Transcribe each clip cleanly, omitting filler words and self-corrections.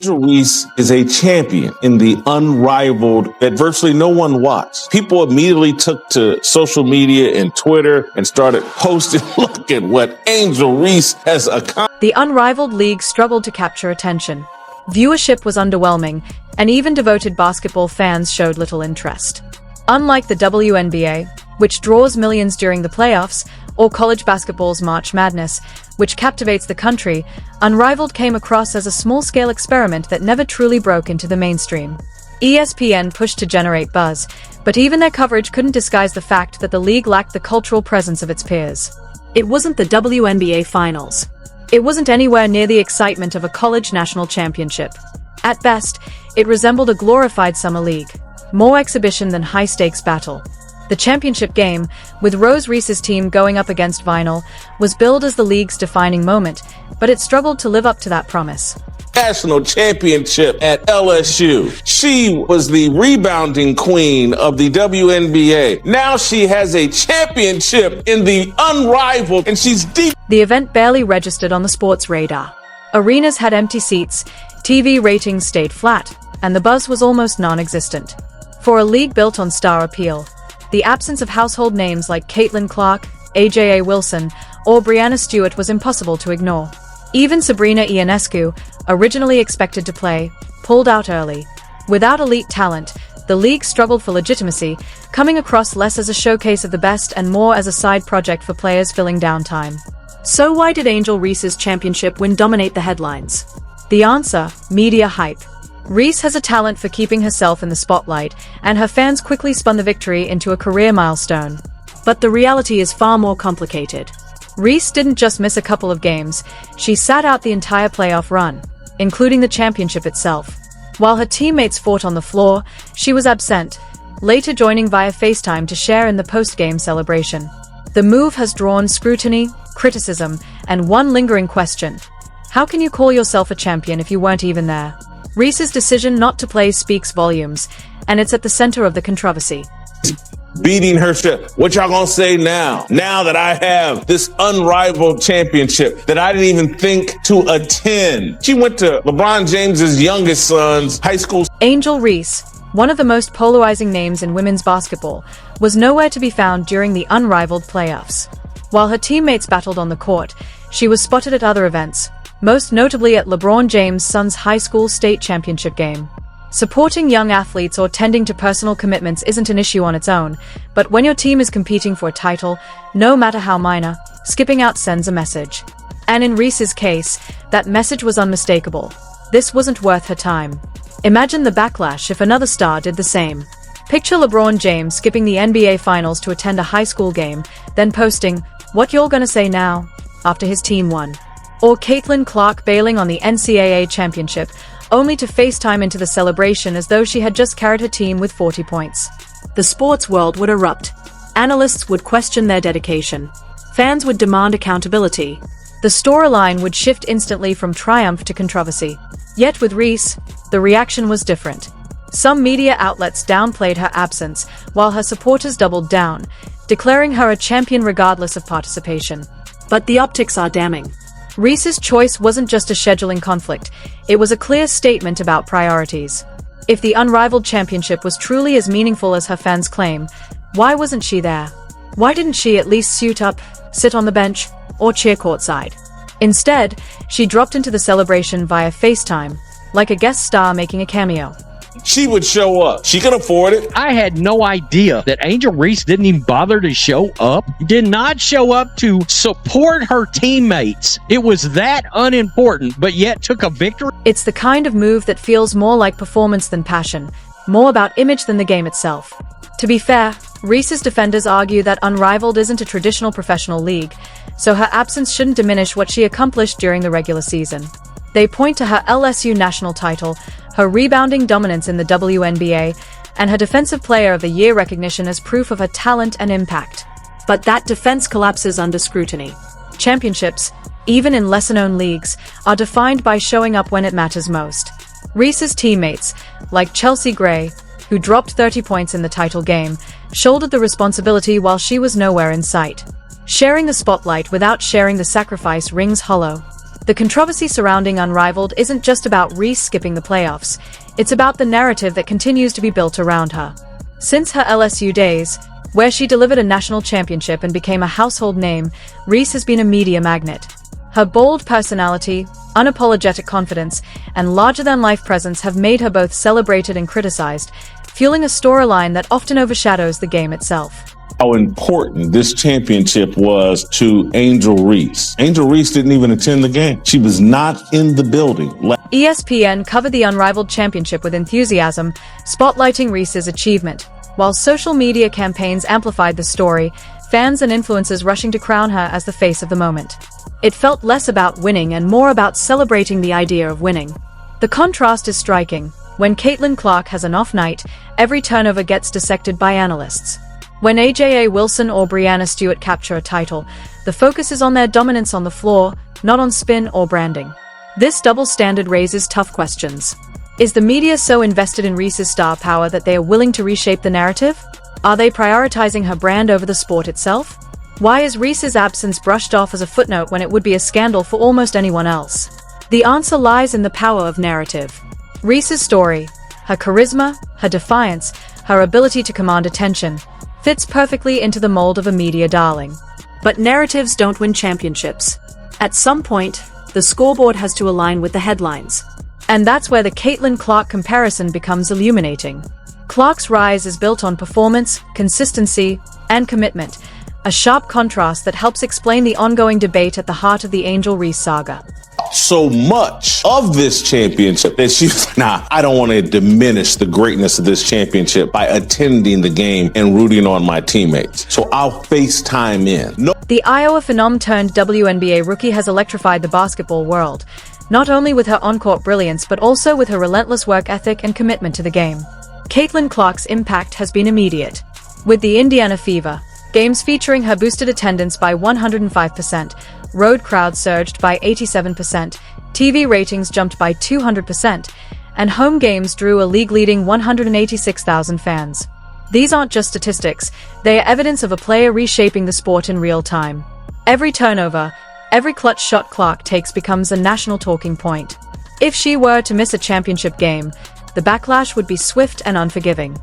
Angel Reese is a champion in the unrivaled that virtually no one watched. People immediately took to social media and Twitter and started posting, look at what Angel Reese has accomplished. The unrivaled league struggled to capture attention. Viewership was underwhelming, and even devoted basketball fans showed little interest. Unlike the WNBA, which draws millions during the playoffs, or college basketball's March Madness, which captivates the country, Unrivaled came across as a small-scale experiment that never truly broke into the mainstream. ESPN pushed to generate buzz, but even their coverage couldn't disguise the fact that the league lacked the cultural presence of its peers. It wasn't the WNBA Finals. It wasn't anywhere near the excitement of a college national championship. At best, it resembled a glorified summer league, more exhibition than high-stakes battle. The championship game, with Rose Reese's team going up against Vinyl, was billed as the league's defining moment, but it struggled to live up to that promise. National championship at LSU. She was the rebounding queen of the WNBA. Now she has a championship in the unrivaled, and she's deep. The event barely registered on the sports radar. Arenas had empty seats, TV ratings stayed flat, and the buzz was almost non-existent. For a league built on star appeal, the absence of household names like Caitlin Clark, AJA Wilson, or Brianna Stewart was impossible to ignore. Even Sabrina Ionescu, originally expected to play, pulled out early. Without elite talent, the league struggled for legitimacy, coming across less as a showcase of the best and more as a side project for players filling downtime. So why did Angel Reese's championship win dominate the headlines? The answer: media hype. Reese has a talent for keeping herself in the spotlight, and her fans quickly spun the victory into a career milestone. But the reality is far more complicated. Reese didn't just miss a couple of games, she sat out the entire playoff run, including the championship itself. While her teammates fought on the floor, she was absent, later joining via FaceTime to share in the post-game celebration. The move has drawn scrutiny, criticism, and one lingering question: how can you call yourself a champion if you weren't even there? Reese's decision not to play speaks volumes, and it's at the center of the controversy. Beating her shit. What y'all gonna say now? Now that I have this unrivaled championship that I didn't even think to attend. She went to LeBron James's youngest son's high school. Angel Reese, one of the most polarizing names in women's basketball, was nowhere to be found during the unrivaled playoffs. While her teammates battled on the court, she was spotted at other events, most notably at LeBron James' son's high school state championship game. Supporting young athletes or tending to personal commitments isn't an issue on its own, but when your team is competing for a title, no matter how minor, skipping out sends a message. And in Reese's case, that message was unmistakable. This wasn't worth her time. Imagine the backlash if another star did the same. Picture LeBron James skipping the NBA Finals to attend a high school game, then posting, "What you're gonna say now?" after his team won. Or Caitlin Clark bailing on the NCAA championship, only to FaceTime into the celebration as though she had just carried her team with 40 points. The sports world would erupt. Analysts would question their dedication. Fans would demand accountability. The storyline would shift instantly from triumph to controversy. Yet with Reese, the reaction was different. Some media outlets downplayed her absence, while her supporters doubled down, declaring her a champion regardless of participation. But the optics are damning. Reese's choice wasn't just a scheduling conflict, it was a clear statement about priorities. If the unrivaled championship was truly as meaningful as her fans claim, why wasn't she there? Why didn't she at least suit up, sit on the bench, or cheer courtside? Instead, she dropped into the celebration via FaceTime, like a guest star making a cameo. She would show up. She could afford it. I had no idea that Angel Reese didn't even bother to show up. Did not show up to support her teammates. It was that unimportant, but yet took a victory. It's the kind of move that feels more like performance than passion, more about image than the game itself. To be fair, Reese's defenders argue that Unrivaled isn't a traditional professional league, so her absence shouldn't diminish what she accomplished during the regular season. They point to her LSU national title, her rebounding dominance in the WNBA, and her Defensive Player of the Year recognition as proof of her talent and impact. But that defense collapses under scrutiny. Championships, even in lesser-known leagues, are defined by showing up when it matters most. Reese's teammates, like Chelsea Gray, who dropped 30 points in the title game, shouldered the responsibility while she was nowhere in sight. Sharing the spotlight without sharing the sacrifice rings hollow. The controversy surrounding Unrivaled isn't just about Reese skipping the playoffs, it's about the narrative that continues to be built around her. Since her LSU days, where she delivered a national championship and became a household name, Reese has been a media magnet. Her bold personality, unapologetic confidence, and larger-than-life presence have made her both celebrated and criticized, fueling a storyline that often overshadows the game itself. How important this championship was to Angel Reese. Angel Reese didn't even attend the game. She was not in the building. ESPN covered the Unrivaled championship with enthusiasm, spotlighting Reese's achievement. While social media campaigns amplified the story, fans and influencers rushing to crown her as the face of the moment. It felt less about winning and more about celebrating the idea of winning. The contrast is striking. When Caitlin Clark has an off night, every turnover gets dissected by analysts. When AJA Wilson or Brianna Stewart capture a title, the focus is on their dominance on the floor, not on spin or branding. This double standard raises tough questions. Is the media so invested in Reese's star power that they are willing to reshape the narrative? Are they prioritizing her brand over the sport itself? Why is Reese's absence brushed off as a footnote when it would be a scandal for almost anyone else? The answer lies in the power of narrative. Reese's story, her charisma, her defiance, her ability to command attention, fits perfectly into the mold of a media darling. But narratives don't win championships. At some point, the scoreboard has to align with the headlines. And that's where the Caitlin Clark comparison becomes illuminating. Clark's rise is built on performance, consistency, and commitment, a sharp contrast that helps explain the ongoing debate at the heart of the Angel Reese saga. So much of this championship that she's I don't want to diminish the greatness of this championship by attending the game and rooting on my teammates. So I'll FaceTime in. The Iowa phenom turned WNBA rookie has electrified the basketball world, not only with her on-court brilliance but also with her relentless work ethic and commitment to the game. Caitlin Clark's impact has been immediate. With the Indiana Fever, games featuring her boosted attendance by 105%, road crowds surged by 87%, TV ratings jumped by 200%, and home games drew a league-leading 186,000 fans. These aren't just statistics, they are evidence of a player reshaping the sport in real time. Every turnover, every clutch shot Clark takes becomes a national talking point. If she were to miss a championship game, the backlash would be swift and unforgiving.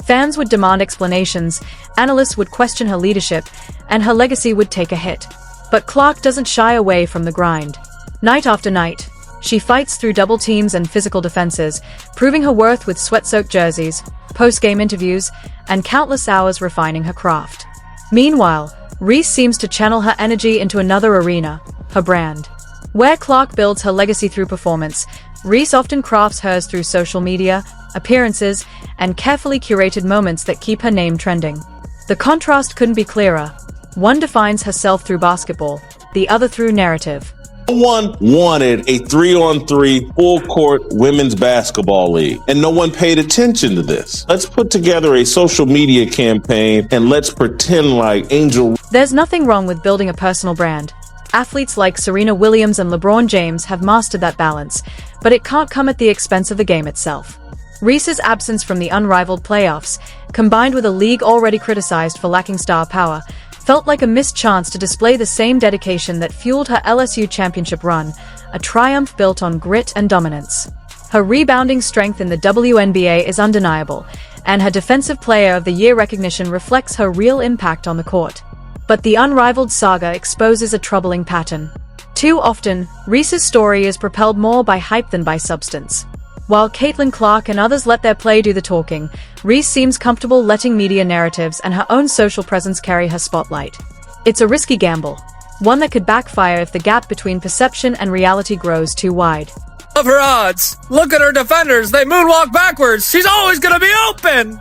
Fans would demand explanations, analysts would question her leadership, and her legacy would take a hit. But Clark doesn't shy away from the grind. Night after night, she fights through double teams and physical defenses, proving her worth with sweat-soaked jerseys, post-game interviews, and countless hours refining her craft. Meanwhile, Reese seems to channel her energy into another arena, her brand. Where Clark builds her legacy through performance, Reese often crafts hers through social media, appearances, and carefully curated moments that keep her name trending. The contrast couldn't be clearer. One defines herself through basketball, the other through narrative. No one wanted a 3-on-3 full-court women's basketball league, and no one paid attention to this. Let's put together a social media campaign and let's pretend like Angel. There's nothing wrong with building a personal brand. Athletes like Serena Williams and LeBron James have mastered that balance, but it can't come at the expense of the game itself. Reese's absence from the unrivaled playoffs, combined with a league already criticized for lacking star power, felt like a missed chance to display the same dedication that fueled her LSU championship run, a triumph built on grit and dominance. Her rebounding strength in the WNBA is undeniable, and her Defensive Player of the Year recognition reflects her real impact on the court. But the unrivaled saga exposes a troubling pattern. Too often, Reese's story is propelled more by hype than by substance. While Caitlin Clark and others let their play do the talking, Reese seems comfortable letting media narratives and her own social presence carry her spotlight. It's a risky gamble, one that could backfire if the gap between perception and reality grows too wide. Love her odds. Look at her defenders. They moonwalk backwards. She's always going to be open.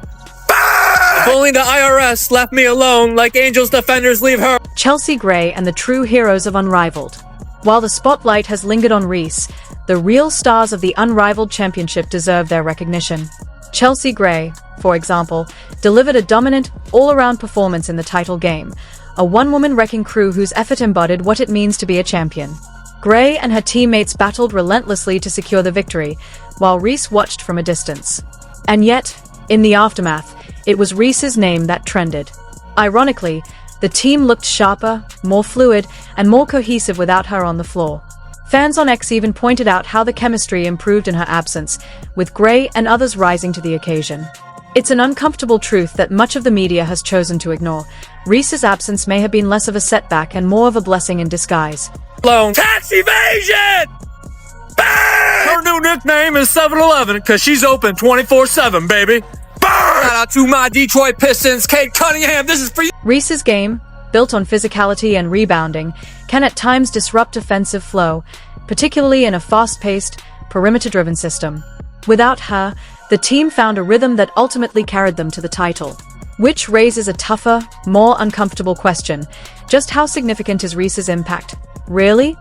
If only the IRS left me alone like Angel's defenders leave her. Chelsea Gray and the true heroes of Unrivaled. While the spotlight has lingered on Reese, the real stars of the Unrivaled Championship deserve their recognition. Chelsea Gray, for example, delivered a dominant, all-around performance in the title game, a one-woman wrecking crew whose effort embodied what it means to be a champion. Gray and her teammates battled relentlessly to secure the victory, while Reese watched from a distance. And yet, in the aftermath, it was Reese's name that trended. Ironically, the team looked sharper, more fluid, and more cohesive without her on the floor. Fans on X even pointed out how the chemistry improved in her absence, with Gray and others rising to the occasion. It's an uncomfortable truth that much of the media has chosen to ignore. Reese's absence may have been less of a setback and more of a blessing in disguise. Tax evasion! Bang! Her new nickname is 7-Eleven because she's open 24/7, baby. Bang! Shout out to my Detroit Pistons, Kate Cunningham. This is for you. Reese's game, built on physicality and rebounding, can at times disrupt offensive flow, particularly in a fast-paced, perimeter-driven system. Without her, the team found a rhythm that ultimately carried them to the title. Which raises a tougher, more uncomfortable question. Just how significant is Reese's impact? Really?